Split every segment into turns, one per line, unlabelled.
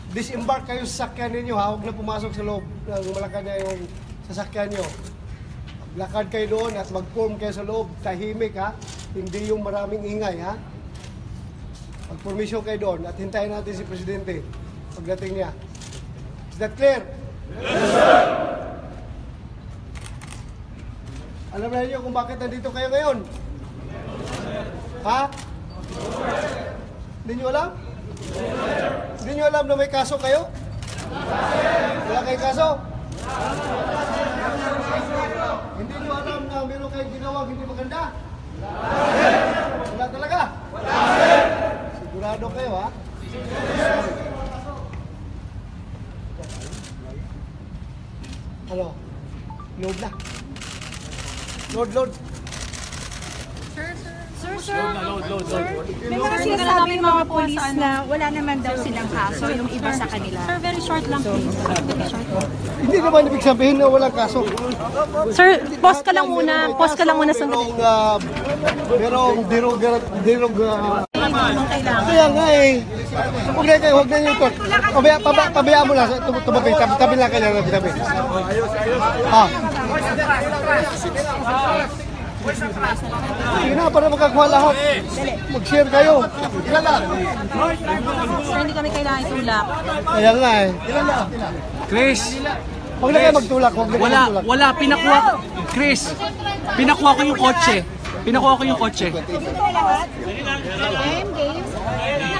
disembark kayo sa sasakyan ninyo ha, huwag na pumasok sa loob ng Malacanang yung sasakyan nyo. Maglakad kayo doon at mag-form kayo sa loob, tahimik ha, hindi yung maraming ingay ha. Mag-formisyon kayo doon at hintayin natin si Presidente pagdating niya. Is that clear? Yes, sir! Alam na niyo kung bakit nandito kayo ngayon? Ha? Hindi niyo alam? Hindi niyo alam na may kaso kayo? Wala kayong kaso? Hindi niyo alam na meron kayong ginawa hindi maganda? Wala talaga? Sigurado kayo ha? Ano? Load na. Load.
Sir, may mga sinasabi ng mga polis na wala naman daw silang kaso, yung iba sa kanila.
Sir, very short lang please. Very short.
Hindi naman ibig sabihin na walang kaso.
Sir, pause ka lang muna. Pause ka lang muna sandali.
Merong kaya nga eh. Huwag na yung tot. Pabayaan mo lang. Tumabi. Tabi lang kayo. Tabi. Sige na, para makakuha lahat. Mag-share kayo. Ilan lang?
Sir, hindi kami kailangan itulak.
Kaya nga eh.
Chris!
Huwag na kayo magtulak.
Wala, pinakuha ko. Chris, pinakuha ko yung kotse.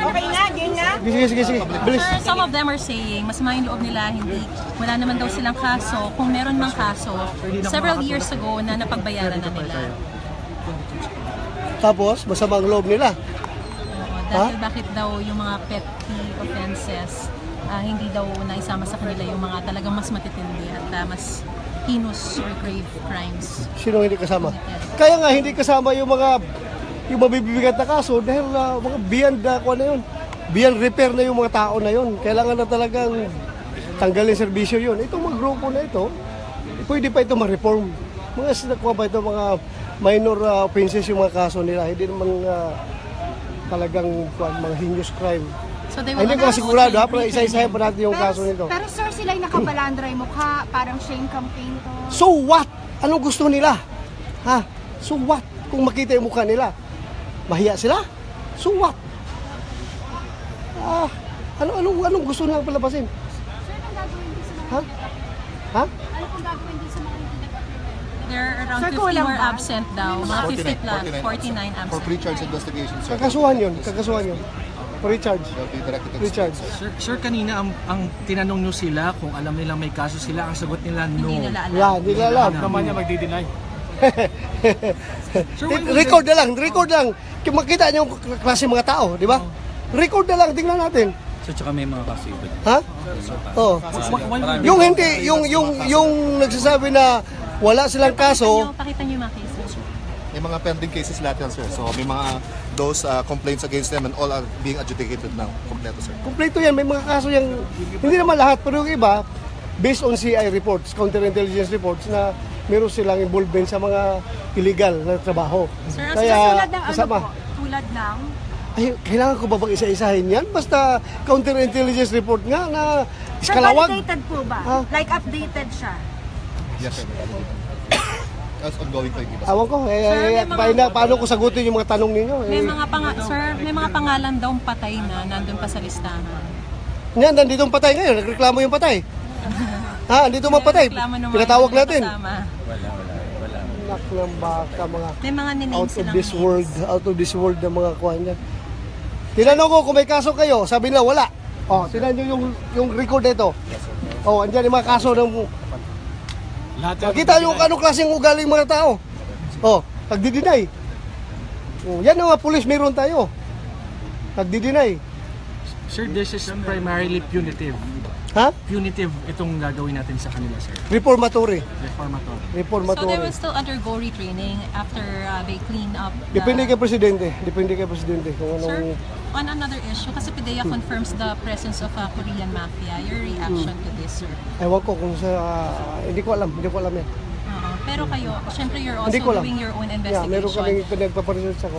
Okay na, game na.
Sige. Bilis.
Sir, some of them are saying, masama yung loob nila, wala naman daw silang kaso. Kung meron mang kaso, several years ago na napagbayaran na nila.
Tapos, masama ang loob nila.
Dahil bakit daw yung mga petty offenses, hindi daw naisama sa kanila yung mga talagang mas matitindi at mas heinous or grave crimes.
Sino hindi kasama? Kaya nga, hindi kasama yung mabibigat na kaso dahil mga beyond yun. Beyond repair na yung mga tao na yun. Kailangan na talagang tanggalin serbisyo yun. Itong mga grupo na ito, pwede pa ito ma-reform. Mga sinakuha pa ito, mga minor offenses yung mga kaso nila. Hindi naman talagang mga heinous crime.
So
hindi ko sigurado ha, pero isa-isahin pa natin yung kaso nito.
Pero sir, sila'y nakabalandra yung mukha, parang shame campaign to.
So what? Anong gusto nila? Ha? So what? Kung makita yung mukha nila, mahiya sila? So what? Anong gusto nilang palabasin?
Sir, anong gagawin din sa mga
Ha?
Ano kung gagawin din sa mga hindi nag-approve?
There are around
Sir,
50
kulang
more
ba?
absent daw. Mga 50 plus, 49 absent.
For pre-charge investigation, sir.
Kakasuhan yun. Recharge.
They'll be directed to
Recharge.
Sir, kanina ang tinanong nyo sila kung alam nilang may kaso sila, ang sagot nila no.
Hindi nila alam.
Wala, hindi nila alam.
Naman niya magdi-deny.
Record lang. Makita niyo yung klase mga tao, di ba? Record na lang, tingnan natin.
So, tsaka may mga kaso iba.
Ha? Oo. Yung hindi, yung nagsasabi na wala silang kaso.
Pakita niyo yung mga cases.
May mga pending cases lahat yan, sir. So may mga those complaints against them and all are being adjudicated now. Kompleto, sir.
Kompleto yan, may mga kaso yung, hindi naman lahat, pero yung iba, based on CI reports, counterintelligence reports, na meron silang involvement sa mga illegal na trabaho.
Sir,
Tulad ng
kasama.
Tulad ng...
Ay, kailangan ko ba bang isa-isahin yan? Basta counterintelligence report nga na
Sir,
iskalawag.
validated po ba?
Ha?
Like updated siya?
Yes, sir. As ongoing po yung iba.
Awan ko, paano ko sagutin yung mga tanong ninyo?
Sir, may mga pangalan daw patay na nandun pa sa listahan.
Yan, nandito ang patay ngayon. Nagreklamo yung patay. Andito ang patay. Pinatawag natin.
Wala.
Anak ng baka, mga
May mga niname
out of
silang
this
names.
world, na mga kuha niya. Tinanong ko kung may kaso kayo, sabi nila wala. Tinan nyo yung record nito. Andyan yung mga kaso ng... Makita nyo kung anong klaseng ugaling mga tao. Nagdi-deny. Yan ang mga pulis meron tayo. Nagdi-deny.
Sir, this is primarily punitive.
Ha?
Punitive itong gagawin natin sa kanila, sir.
Reformatory.
Reformatory.
So they will still undergo retraining after they clean up the...
Depende kay Presidente. Kung
Sir,
anong...
on another issue, kasi PIDEA confirms the presence of a Korean mafia. Your reaction to this, sir?
Ewan ko kung sa... hindi ko alam yan.
Pero kayo, syempre you're also
Hindi ko alam.
doing your own
Yeah, meron kaming
investigation.
pinagpaparesearch ako.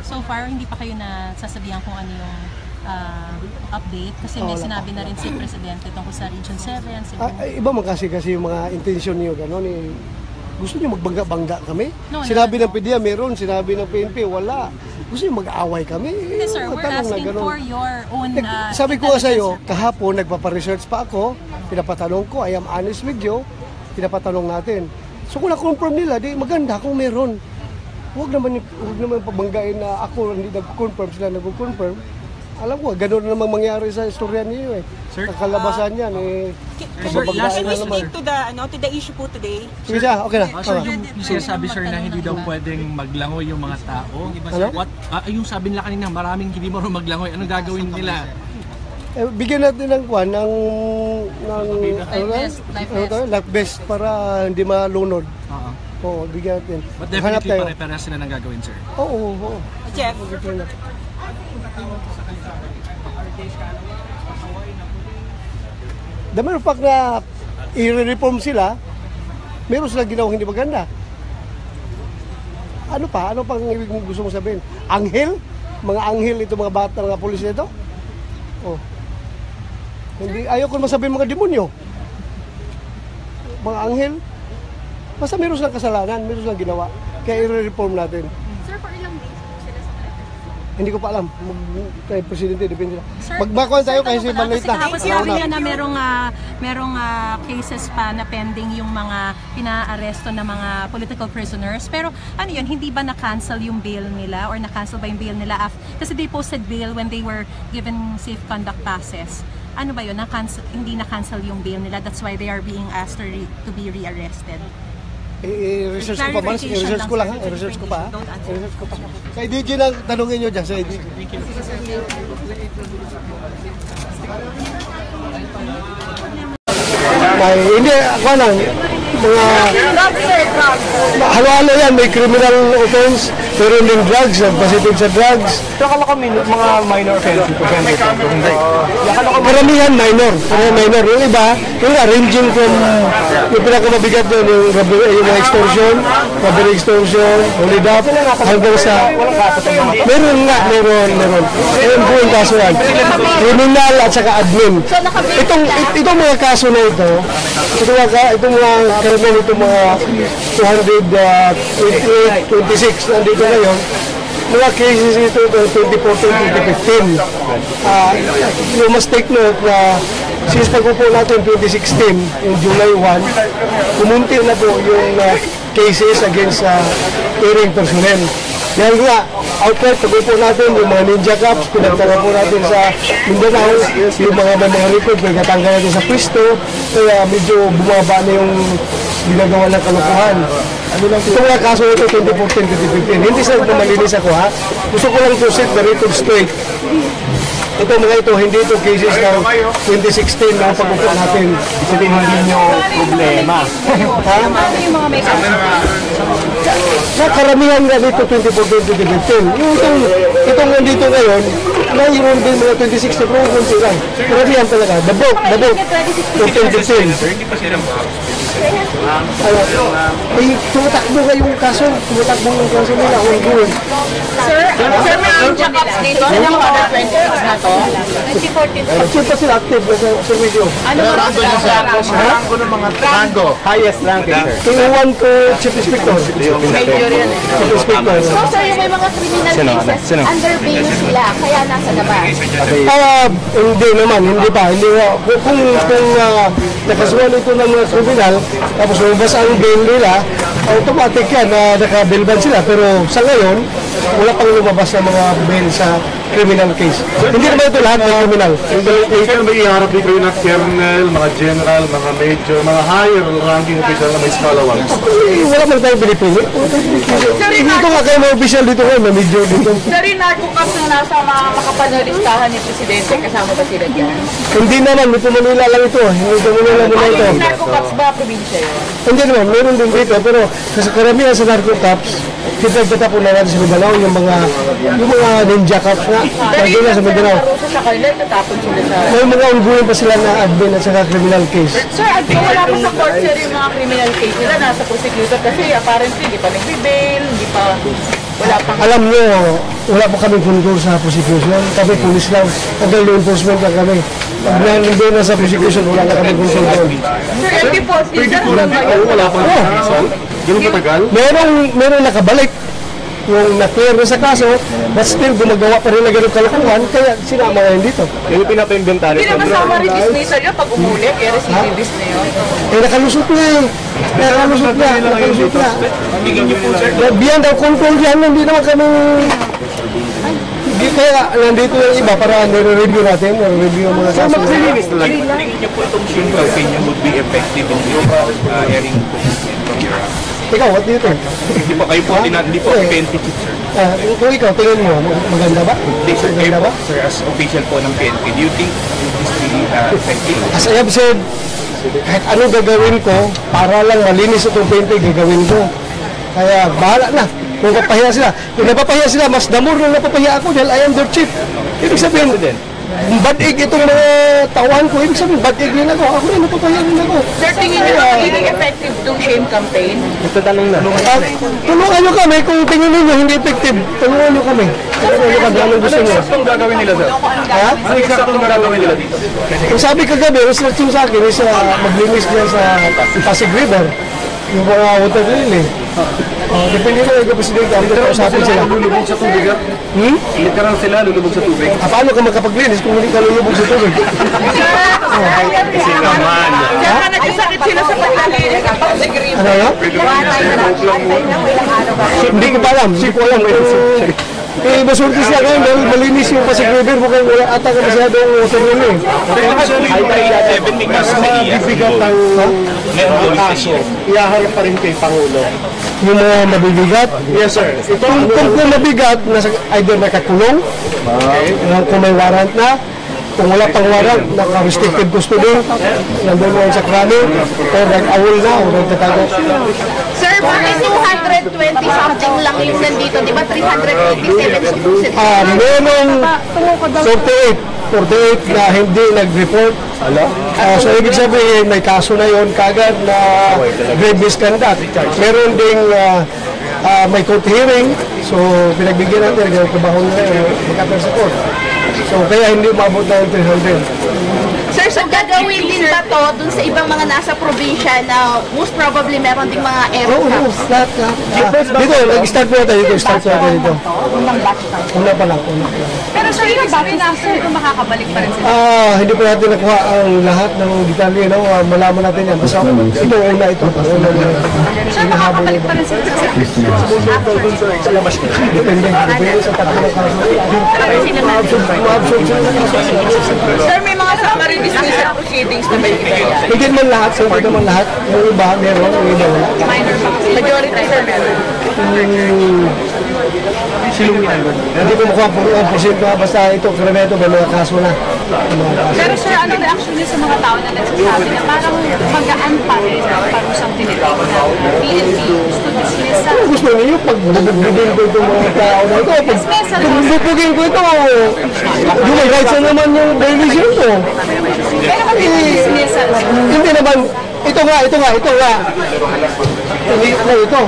So far, hindi pa kayo nasasabihan kung ano yung update? Kasi may sinabi na rin si Presidente tungkol sa Region 7.
Iba man kasi yung mga intention niyo, gano'n eh. Gusto niyo magbangga-bangga kami?
No,
sinabi
no.
ng PDEA meron, sinabi ng PNP wala. Gusto niyo mag-aaway kami?
Hindi sir, we're
Tanong na
asking
gano'n.
for your own
Sabi ko nga sa iyo,
intelligence
kahapon nagpapa-research pa ako, pinapatanong ko, I am honest with you, pinapatanong natin. So kung na-confirm nila, di maganda kung meron. Huwag naman pabanggain na ako hindi nag-confirm, sila nag-confirm. Alam ko, gano'n naman mangyari sa istorya niyo eh.
Sir,
Kakalabasan yan eh.
Sir, last
Can we
question,
speak
sir.
to the issue po today?
Sige siya, okay na.
Sir,
Okay.
yung sinasabi sir na hindi daw pwedeng maglangoy yung mga tao.
Ano?
Yung sabi nila kanina, maraming hindi marunong maglangoy. Anong gagawin nila?
Bigyan natin ng kwan, ng
vest, life vest.
life vest para hindi malunod.
Oo.
Oo, bigyan natin.
But
Hanap
definitely
tayo.
pare-pares sila ng gagawin, sir.
Oo.
Jeff,
The matter of fact na i-reform sila, meron silang ginawang hindi maganda. Ano pa? Ano pang ibig mo gusto mong sabihin? Anghel? Mga anghel ito, mga bata, mga pulis nito? Oh. Hindi, ayaw ko masabihin mga demonyo. Mga anghel? Basta meron silang kasalanan, meron silang ginawa. Kaya i-reform natin.
Sir, for ilang days po sila sa
Hindi ko pa alam. Kay Presidente, depende na.
Sir,
Magbakuan tayo
sir,
kasi
tanong ko lang,
balita.
kasi kahapon sinabi niya na merong cases pa na pending yung mga pinaaresto na mga political prisoners. Pero ano yun, hindi ba na-cancel yung bail nila or na-cancel ba yung bail nila? Kasi they posted bail when they were given safe conduct passes. Ano ba yun? Hindi na-cancel yung bail nila. That's why they are being asked to be rearrested.
I-research ko pa, Mars. I-research ko lang ha. I-research ko pa ha. I-research ko pa. Kay DJ lang tanungin nyo dyan. Sa DJ. Hindi, ako lang. Mga halo-halo yan. May criminal offense. Pero din drugs. Positive sa drugs.
Pero akala ko mga minor offense ito. Hindi.
Karamihan minor. Yung iba, yung ranging from yung pinakamabigat doon, yung extortion, robbery extortion, hold up, hanggang sa meron. Meron po yung kaso yan. Criminal at saka admin. Itong mga kaso na ito, itong mga karamihan, itong mga 226 nandito ngayon, mga cases ito 2014-2015. You must take note na since pag-upo natin 2016, yung July 1, kumunti na po yung cases against airing personnel. Yan nga, outright pag-upo natin, yung mga ninja cops, pinagtala po natin sa Mindanao, yung mga record, pinagtanggal natin sa pwesto, kaya medyo bumaba na yung ginagawa ng kalokohan. Ito nga kaso ito, 2014-2015. Hindi sa malinis ako ha. Gusto ko lang to set the record straight. Ito mga ito, hindi ito cases ng 2016 na pag-upo natin.
Hindi nyo problema.
Ha? Sa karamihan nga dito 2014-2015. Yung itong nandito ngayon, mayroon din mga 2016 pero kunti lang. Karamihan talaga. The bulk, 2015. Tumatakbo yung kaso nila.
Sir, may ninja cops dito. Ano yung other 20 na to? 2014.
Active pa sila, active sa video.
Ano ba?
Rango ng mga rango.
Highest ranking, sir.
Tinguan ko Chief Inspector.
Major yan eh.
Chief Inspector.
So, sir, yung may mga criminal cases, under bail sila, kaya nasa labas.
Hindi naman, hindi pa. Kung nakasuhan ito ng mga kriminal, tapos lumabas ang bail nila, automatic yan na naka-bailban sila. Pero sa ngayon, wala pang lumabas na mga bail sa criminal case. Hindi naman ito lahat ng criminal.
Sir, may iharap din kayo ng colonel, mga general, mga major, mga higher ranking official na may skalawang.
Wala man tayong pinipili. Dito nga kayo mga official dito kayo, may medyo dito.
Sir, yung narco-cops na nasa mga makapanalistahan ni Presidente, kasama ba sila dyan?
Hindi naman, may Manila lang ito. May Manila muna ito.
Yung narco-cops ba, probinsya yun?
Hindi naman, meron din dito. Pero sa karamihan sa narco cops, pinagtatapo na natin sa Mindanao yung mga ninja cops nga. Lagi na sa Mindanao.
Sa kanila, tatapon sila sa...
May mga ongoing pa sila na admin at saka criminal case.
Sir, at kung wala pa sa court, sir, yung mga criminal case nila, nasa prosecutor kasi apparently, hindi pa nagbe-bail, hindi pa... Wala pang...
Alam nyo, wala pa kami control sa prosecution. Kami police lang. Hanggang law enforcement lang kami. Pag nandun na sa prosecution, wala na kami control doon.
Sir, MP po, sir,
Wala pa rin. Ganun katagal?
Merong nakabalik yung na-clear na sa kaso, but still gumagawa pa rin na ganun kalokohan, kaya sinama ngayon dito.
Yung pinapa-inventary.
hindi naman sama rin dismissal yun pag umuli, kaya recidivist na yun.
Eh, nakalusot na eh. Nakalusot na. Beyond our control yan, hindi naman kami... Kaya nandito yung iba para nire-review natin, nire-review yung mga kaso.
Tingin niyo po itong Shin campaign would be effective in airing from your
Ikaw, what do you think?
Hindi po kayo po, hindi po PNP chief, sir.
Kung ikaw, tingin mo, maganda ba?
Hindi, sir, kayo
Maganda
po,
ba?
sir, as official po ng PNP, do you think this will effective?
As I have said, kahit anong gagawin ko, para lang malinis itong painting, gagawin ko. Kaya bahala na. Kung napapahiya sila. Kung napapahiya sila, mas damor na napapahiya ako dahil I am their chief. Ibig sabihin, bad egg itong mga tauhan ko. Ibig sabihin, bad egg din ako. Ako rin, napapahiya rin ako.
Sir, tingin niyo na magiging effective itong shame campaign?
Tulungan nyo kami kung tingin ninyo hindi effective. Tulungan nyo kami. Tulungan nyo kami. Anong gusto nyo?
Anong gagawin nila, sir?
Ha?
Ano exactong gagawin nila dito?
Kung sabi kagabi, restriction sa akin is maglinis niya sa Pasig River. Yung mga water lily. Depende na yung presidente. Ang kausapin sila.
Lulubog sa tubig, ha? Literal sila, lulubog sa tubig.
Paano ka makapaglinis kung hindi ka lulubog sa tubig?
Kasi naman.
Kaya nagkasakit sila sa paglalinis ng Pasig River.
Ano na? Hindi ko pa alam. Hindi ko alam. Masurti siya ngayon dahil malinis yung Pasig River. Mukhang wala ata ka masyadong water lily.
Bibigat ang kaso, iyaharap pa rin kay Pangulo.
Yung mga mabibigat.
Yes, sir.
Kung mabigat, either nakakulong, kung may warrant na, kung wala pang warrant, naka-restricted custody, nandun mo sa krami, o nag-awol na, o nagtatago.
Sir, bakit 220 something lang yung nandito? Di ba 387 supposedly?
Merong 48 na hindi nag-report. So, ibig sabihin, may kaso na yon kagad na grave misconduct. Meron ding may court hearing. So, pinagbigyan natin, trabaho nila yun, magkapal sa court. So, kaya hindi umabot na yung 300.
Sir, so gagawin din ba to dun sa ibang mga nasa probinsya na most probably meron ding mga
Oo,
aircraft?
Dito, nag-start po natin dito. Start po natin dito. Una pa lang.
Pero sir, ibig sabihin after ito makakabalik pa rin sila.
Hindi pa natin nakuha ang lahat ng detalye. No? Malaman natin yan. Basta ito, una ito.
Sir, makakabalik pa rin sila sa service.
Depende sa tatlo ng kaso.
Sir, may mga summary dismissal proceedings na ba yung iba yan?
Hindi naman lahat, so hindi naman lahat. Yung iba, meron, yung iba wala.
Majority, sir, meron.
Hindi ko makuha ang porsyento, basta ito, kremeto, may mga kaso na.
Pero sir, anong reaction niyo sa mga tao na nagsasabi na parang magaan pa rin ang parusang tinitawag na PNP gusto dismiss sa...
Kung gusto niyo, pag bubugin ko itong mga tao na ito, pag bubugin ko ito, human rights na naman yung violation ko.
Pero kung dismiss sa...
Hindi naman, ito nga. Ito.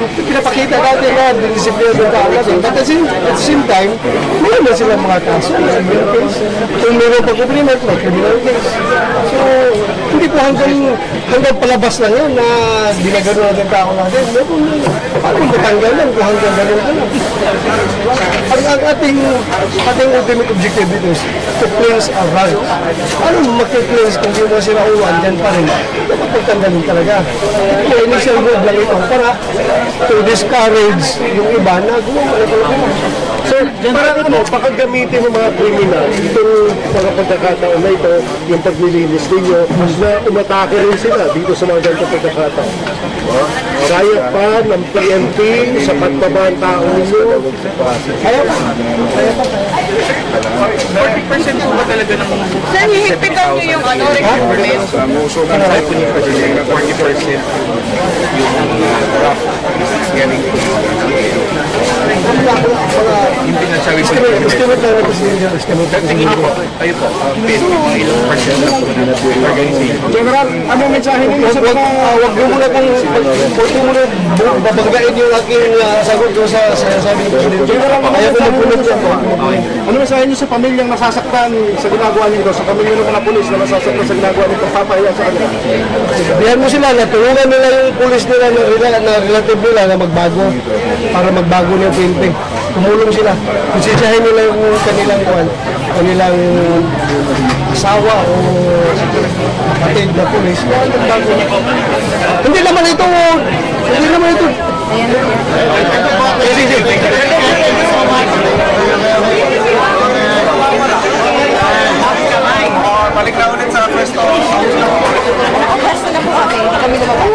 Pinapakita natin na disiplina ng tao natin. But at the same time, meron na sila mga kaso. Kung meron pag-compliment, may criminal case. So, hindi po hanggang palabas lang yun na ginagano natin tao natin. Paano matanggal yan kung hanggang gano'n ka lang? Ang ating ultimate objective dito is to cleanse our rights. Ano mag-cleanse kung yung mga sinaulan dyan pa rin? Dapat pagtanggalin talaga. Ito, initial move lang ito para to discourage yung iba na gumawa na talaga.
Sir, parang pakagamitin ng mga kriminal, itong mga pagkakataon na ito, yung paglilinis ninyo, na umatake rin sila dito sa mga ganitong pagkakataon. Kaya pa ng PNP, sapat pa ba ang tao ninyo?
Kaya pa.
40% po ba talaga ng
Sir, hihigpitan niyo yung requirement.
40% yung draft is getting yung pinagsabi po tingin niyo po, kayo po, mga ilang percent na po na organization.
General, ano mensahe ninyo sa mga...
Huwag mo muna babagdain yung aking sagot ko sa sabi ko.
General,
Kaya ko nagpunod yan po.
ano mensahe niyo sa pamilyang nasasaktan sa ginagawa nito, sa pamilya ng mga pulis na nasasaktan sa ginagawa nito, papahiya sa kanila?
Sabihan mo sila na tulungan nila yung pulis nila na relative nila na magbago para magbago na yung PNP. Tumulong sila. Konsensyahin nila yung kanilang asawa o kapatid na pulis. Hindi naman ito.
Balik na ulit sa pwesto.
Basta na po kami. Kami na ba?